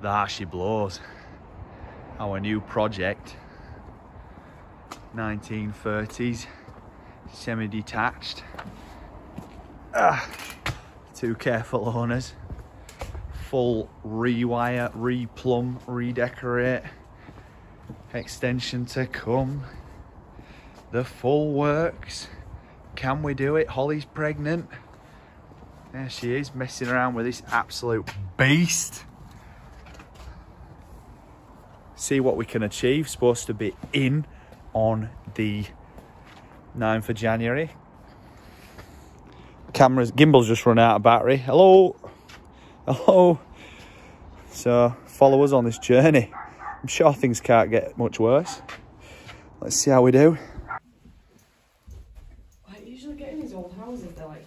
There she blows. Our new project. 1930s. Semi-detached. Two careful owners. Full rewire, replumb, redecorate. Extension to come. The full works. Can we do it? Holly's pregnant. There she is, messing around with this absolute beast. See what we can achieve. Supposed to be in on the 9th of January. Gimbal's just run out of battery. Hello. Hello. So follow us on this journey. I'm sure things can't get much worse. Let's see how we do. I usually get in these old houses, they're like,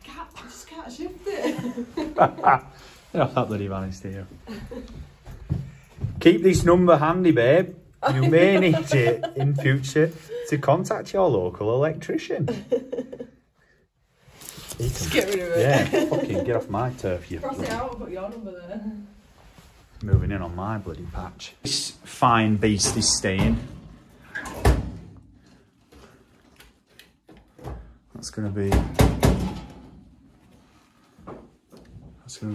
I just can't shift it. You're not that bloody honest here. Keep this number handy, babe. You may need it in future to contact your local electrician. Just get rid of it. Yeah, fucking get off my turf, you. Cross it out and put your number there. Moving in on my bloody patch. This fine beast is staying. That's gonna be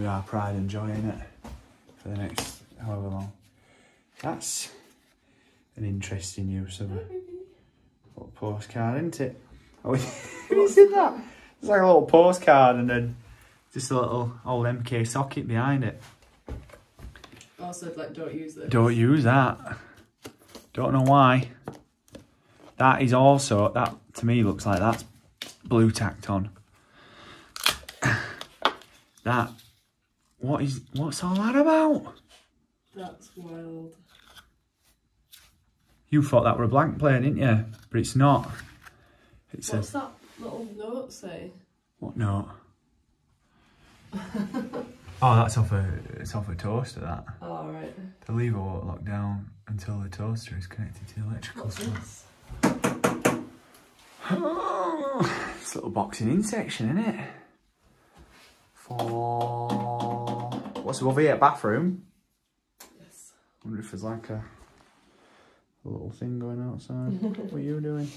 our pride and joy, innit? For the next however long. That's an interesting use of a little postcard, isn't it? Oh, you see that? It's like a little postcard and then just a little old MK socket behind it. Also, like, don't use this. Don't use that. Don't know why. That is also, that to me looks like that's blue tacked on. That, what's all that about? That's wild. You thought that were a blank plate, didn't you? But it's not. It's What's that little note say? What note? Oh, that's off a toaster, that. Oh, right. The lever won't lock down until the toaster is connected to the electrical switch. It's a little boxing in section, isn't it? For what's above here? Bathroom? Yes. I wonder if there's like a little thing going outside. What are you doing?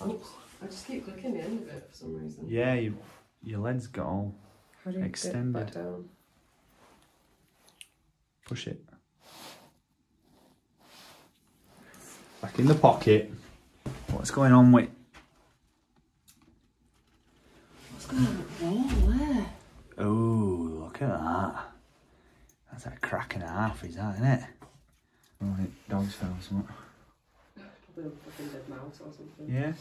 Oops. I just keep clicking the end of it for some reason. Yeah, your legs got all How do you extended. get back down? Push it. Back in the pocket. What's going on with... What's going on with the wall there? Oh, look at that. That's a crack and a half, is that, isn't it? Right, dog's found something. Probably a fucking dead mouse or something. Yeah.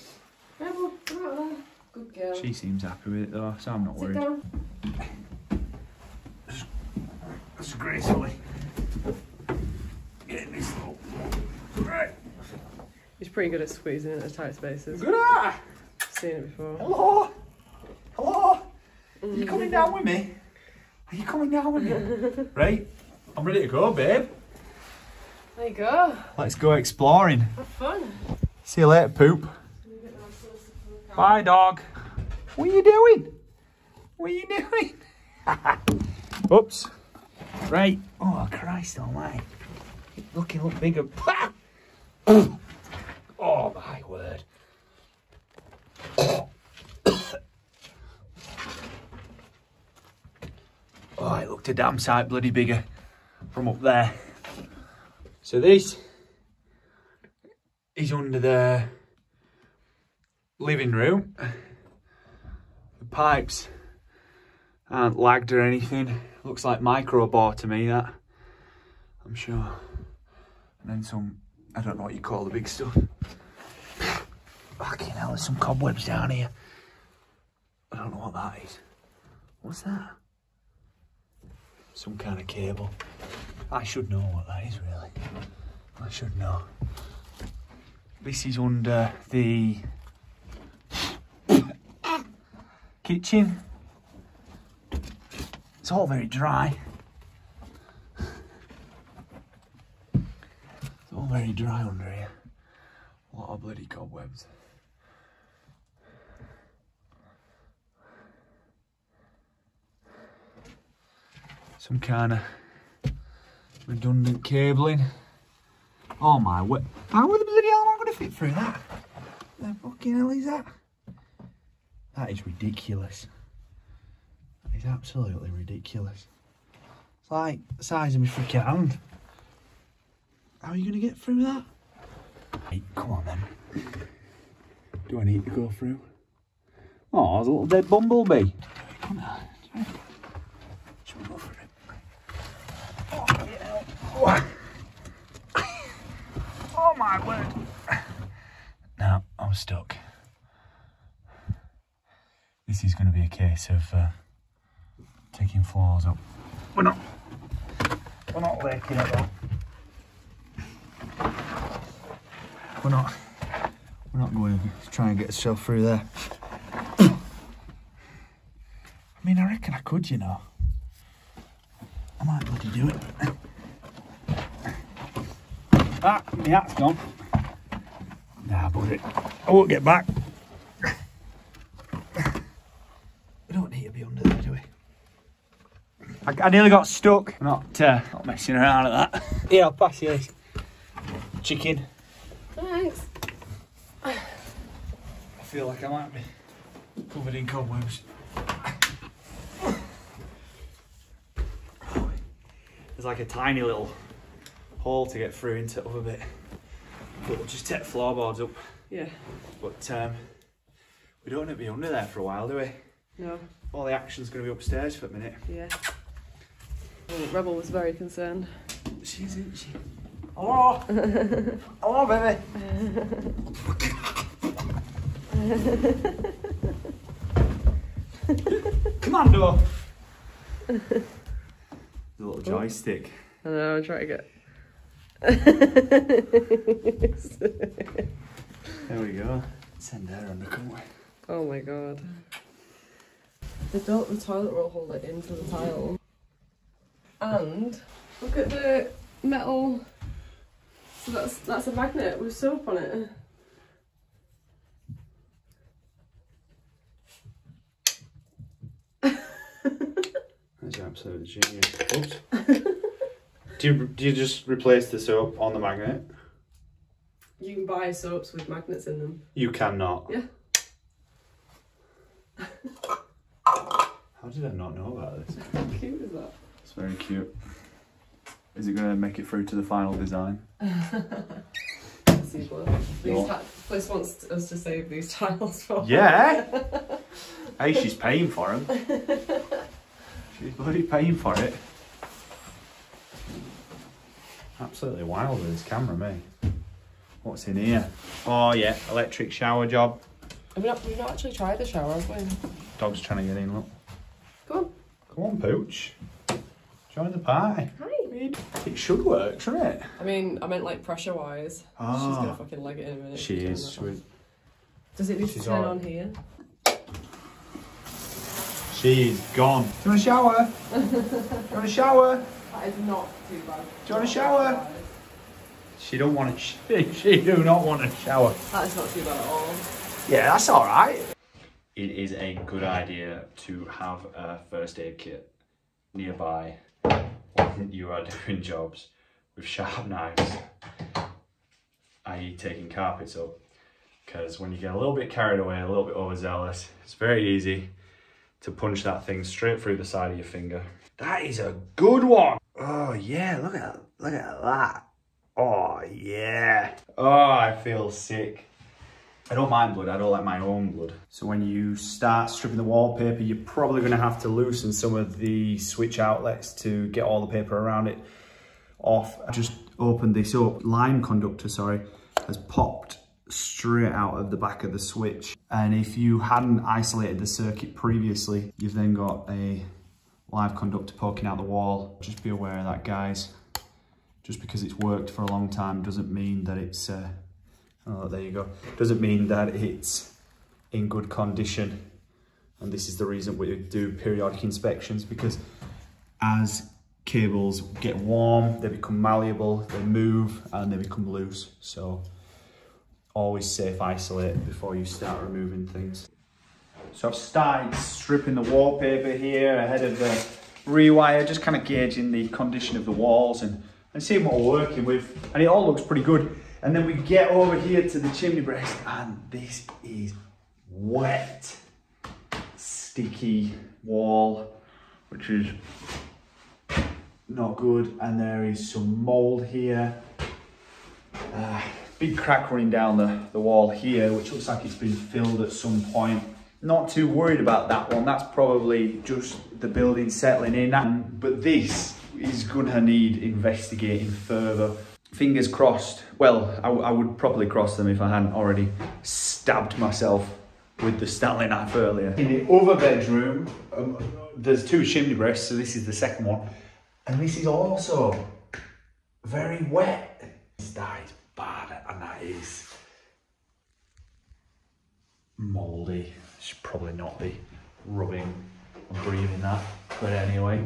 Yeah, well, come out there. Good girl. She seems happy with it though, so I'm not Sit worried. down. Just gracefully getting this little... Right. He's pretty good at squeezing into tight spaces. Good eye! Seen it before. Hello? Hello? Are you coming down with me? Are you coming down with me? Right, I'm ready to go, babe. There you go. Let's go exploring. Have fun. See you later, poop. Bye, dog. What are you doing? What are you doing? Oops. Right. Oh, Christ almighty. Look bigger. Oh, my word. Oh, it looked a damn sight bloody bigger from up there. So this is under the living room. The pipes aren't lagged or anything. Looks like micro bore to me, that. I'm sure. And then some, I don't know what you call the big stuff. Fucking hell, there's some cobwebs down here. I don't know what that is. What's that? Some kind of cable. I should know what that is, really. I should know. This is under the kitchen. It's all very dry. It's all very dry under here. A lot of bloody cobwebs. some kind of redundant cabling. Oh my word. How the bloody hell am I going to fit through that? The fucking hell is that? That is ridiculous. That is absolutely ridiculous. It's like the size of my freaking hand. How are you going to get through that? Hey, come on then. Do I need to go through? Oh, there's a little dead bumblebee. Come on. Should we go for it? Oh, yeah. Oh my word. No, I'm stuck. This is going to be a case of taking floors up. We're not laking it though. We're not going to try and get ourselves through there. I mean, I reckon I could, you know. I might bloody do it. Ah, my hat's gone. Nah, buddy. I won't get back. We don't need to be under there, do we? I nearly got stuck. I'm not messing around at that. Here, I'll pass you this. Chicken. Thanks. I feel like I might be covered in cobwebs. There's like a tiny little hole to get through into the other bit. But we'll just take floorboards up. Yeah. But we don't want to be under there for a while, do we? No. All the action's going to be upstairs for a minute. Yeah. Oh, Rebel was very concerned. She isn't she? Hello! Hello, baby! Commando! The little joystick. I know, I'm trying to get... There we go. Send her under, couldn't we? Oh my god. They built the toilet roll holder into the tile. And look at the metal. So that's a magnet with soap on it. That's absolute genius. Oops. Do you just replace the soap on the magnet? You can buy soaps with magnets in them. You cannot. Yeah. How did I not know about this? How cute is that? It's very cute. Is it going to make it through to the final design? Police wants us to save these tiles for Yeah! Hey, she's paying for them. She's bloody paying for it. Absolutely wild with this camera, me. What's in here? Oh yeah, electric shower job. We've not actually tried the shower, have we? Dog's trying to get in, look. Come on. Come on, Pooch. Join the pie. Hi. It should work, shouldn't it? I mean, I meant like pressure wise. Oh. She's gonna fucking leg it in a minute. She is. Does it need to turn on here? She's gone. Do you want a shower? Do you want a shower? That is not too bad. Do you want a shower? She don't want a she do not want a shower. That is not too bad at all. Yeah, that's all right. It is a good idea to have a first aid kit nearby when you are doing jobs with sharp knives, i.e. taking carpets up, because when you get a little bit carried away, a little bit overzealous, it's very easy to punch that thing straight through the side of your finger. That is a good one. Oh yeah, look at that. Oh yeah. Oh, I feel sick. I don't mind blood, I don't like my own blood. So when you start stripping the wallpaper, you're probably gonna have to loosen some of the switch outlets to get all the paper around it off. I just opened this up. Line conductor, sorry, has popped straight out of the back of the switch. And if you hadn't isolated the circuit previously, you've then got a live conductor poking out the wall. Just be aware of that, guys. Just because it's worked for a long time doesn't mean that it's, oh, there you go. Doesn't mean that it's in good condition. And this is the reason we do periodic inspections, because as cables get warm, they become malleable, they move, and they become loose. So always safe isolate before you start removing things. So I've started stripping the wallpaper here ahead of the rewire, just kind of gauging the condition of the walls and seeing what we're working with. And it all looks pretty good. And then we get over here to the chimney breast and this is wet, sticky wall, which is not good. And there is some mold here. Big crack running down the wall here, which looks like it's been filled at some point. Not too worried about that one. That's probably just the building settling in. But this is gonna need investigating further. Fingers crossed. Well, I would probably cross them if I hadn't already stabbed myself with the Stanley knife earlier. In the other bedroom, there's 2 chimney breasts, so this is the second one. And this is also very wet. That is bad, and that is mouldy. Should probably not be rubbing and breathing that, but anyway.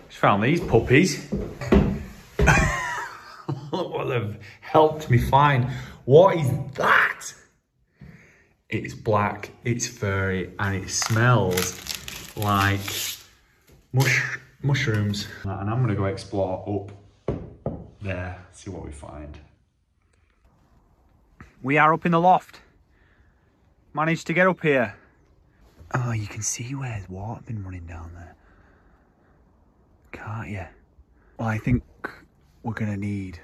Just found these puppies. Look what they've helped me find. What is that? It's black, it's furry, and it smells like mushrooms. And I'm gonna go explore up there, see what we find. We are up in the loft. Managed to get up here. Oh, you can see where there's water been running down there. Can't you? Well, I think we're gonna need,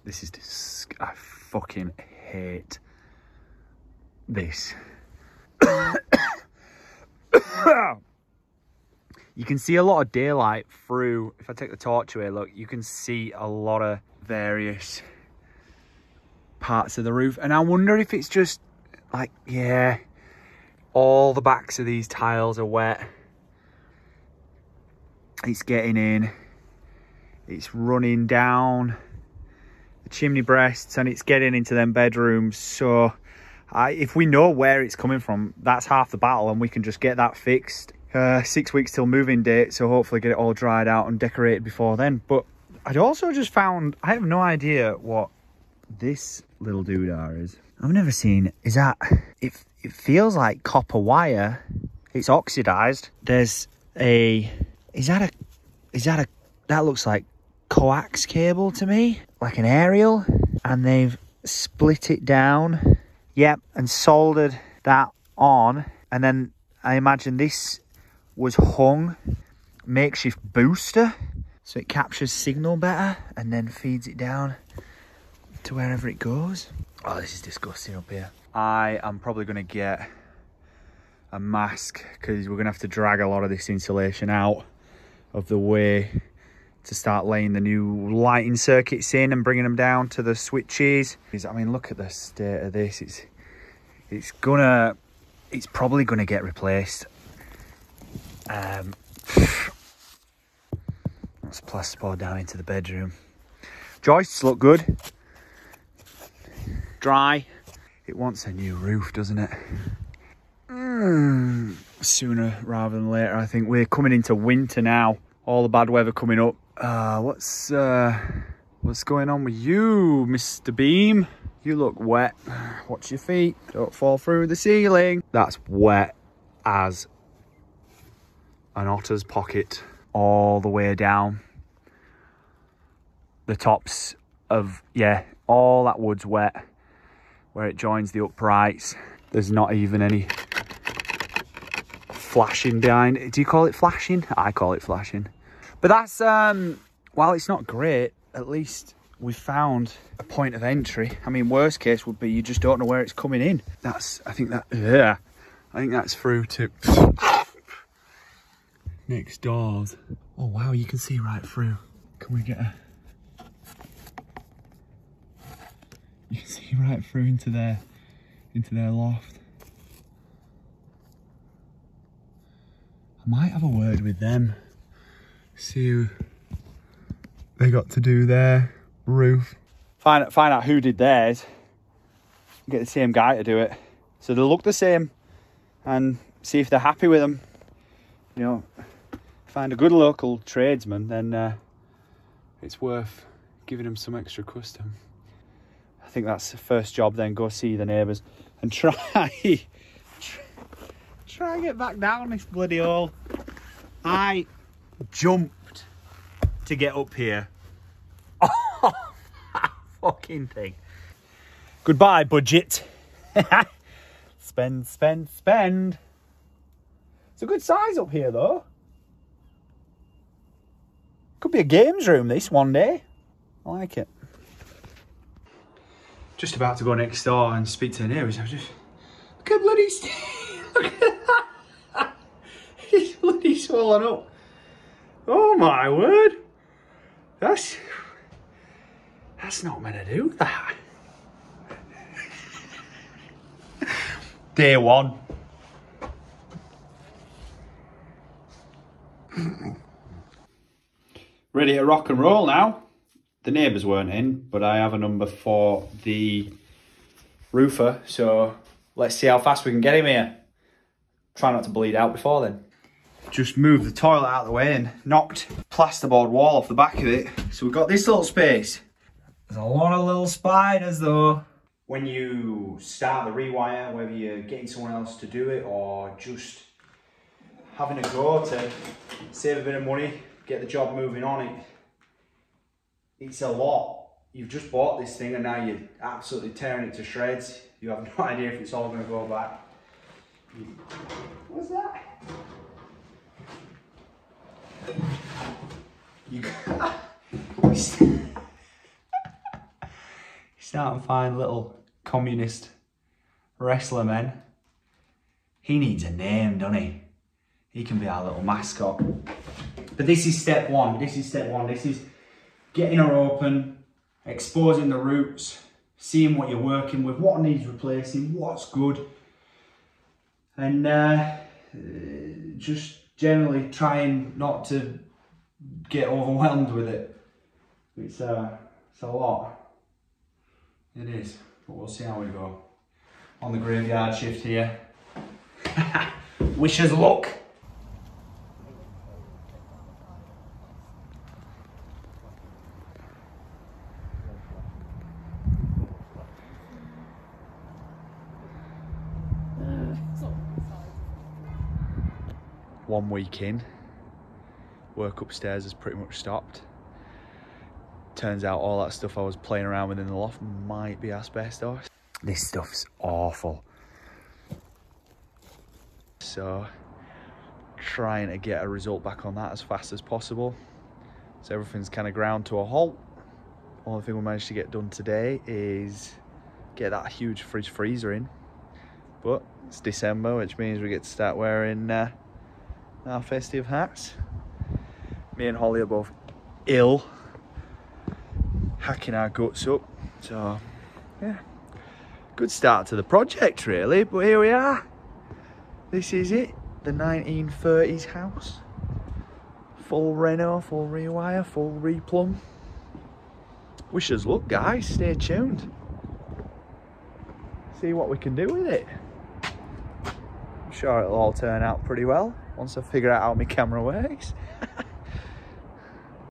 this is I fucking hate this. You can see a lot of daylight through, if I take the torch away, look, you can see a lot of various parts of the roof. And I wonder if it's just like, yeah, all the backs of these tiles are wet. It's getting in, it's running down the chimney breasts and it's getting into them bedrooms. So if we know where it's coming from, that's half the battle and we can just get that fixed. 6 weeks till moving date, so hopefully get it all dried out and decorated before then. But I'd also just found, I have no idea what this little doodah is. I've never seen, is that, it feels like copper wire. It's oxidized. There's a, that looks like coax cable to me, like an aerial, and they've split it down. Yep, and soldered that on, and then I imagine this was hung makeshift booster so it captures signal better and then feeds it down to wherever it goes. Oh, this is disgusting up here. I am probably going to get a mask because we're going to have to drag a lot of this insulation out of the way to start laying the new lighting circuits in and bringing them down to the switches. I mean, look at the state of this. It's probably gonna get replaced. Let's plasterboard down into the bedroom. Joists look good. Dry. It wants a new roof, doesn't it? Sooner rather than later, I think. We're coming into winter now. All the bad weather coming up. What's going on with you, Mr. Beam? You look wet. Watch your feet. Don't fall through the ceiling. That's wet as an otter's pocket all the way down. The tops of, yeah, all that wood's wet. Where it joins the uprights. There's not even any flashing behind it. Do you call it flashing? I call it flashing. But that's, while it's not great, at least we've found a point of entry. I mean, worst case would be you just don't know where it's coming in. I think that's through to next doors. Oh wow, you can see right through. Can we get a... You can see right through into their loft. I might have a word with them. See who they got to do their roof. Find out who did theirs. Get the same guy to do it. So they look the same and see if they're happy with them. You know, find a good local tradesman, then it's worth giving them some extra custom. I think that's the first job then. Go see the neighbours and try and get back down this bloody hole. I jumped to get up here. Oh, that fucking thing. Goodbye, budget. Spend, spend, spend. It's a good size up here, though. Could be a games room, this, one day. I like it. Just about to go next door and speak to the neighbours. I just... Look at bloody Steve. Look at that. He's bloody swollen up. Oh, my word. That's not meant to do that. Day one. Ready to rock and roll now. The neighbours weren't in, but I have a number for the roofer, so let's see how fast we can get him here. Try not to bleed out before then. Just moved the toilet out of the way and knocked plasterboard wall off the back of it. So we've got this little space. There's a lot of little spiders though. When you start the rewire, whether you're getting someone else to do it or just having a go to save a bit of money, get the job moving on it, it's a lot. You've just bought this thing and now you're absolutely tearing it to shreds. You have no idea if it's all going to go back. What's that? You start to find little communist wrestler men. He needs a name, doesn't he? He can be our little mascot. But this is step one. This is step one. This is getting her open, exposing the roots, seeing what you're working with, what needs replacing, what's good, and just generally trying not to get overwhelmed with it. It's a lot. It is, but we'll see how we go. On the graveyard shift here. Wish us luck. One week in, work upstairs has pretty much stopped. Turns out all that stuff I was playing around with in the loft might be asbestos. This stuff's awful. So, trying to get a result back on that as fast as possible. So everything's kind of ground to a halt. Only thing we managed to get done today is get that huge fridge freezer in. But it's December, which means we get to start wearing our festive hats. Me and Holly are both ill, hacking our guts up. So, yeah, good start to the project really, but here we are. This is it, the 1930s house. Full reno, full rewire, full replumb. Wish us luck, guys, stay tuned. See what we can do with it. I'm sure it'll all turn out pretty well once I figure out how my camera works.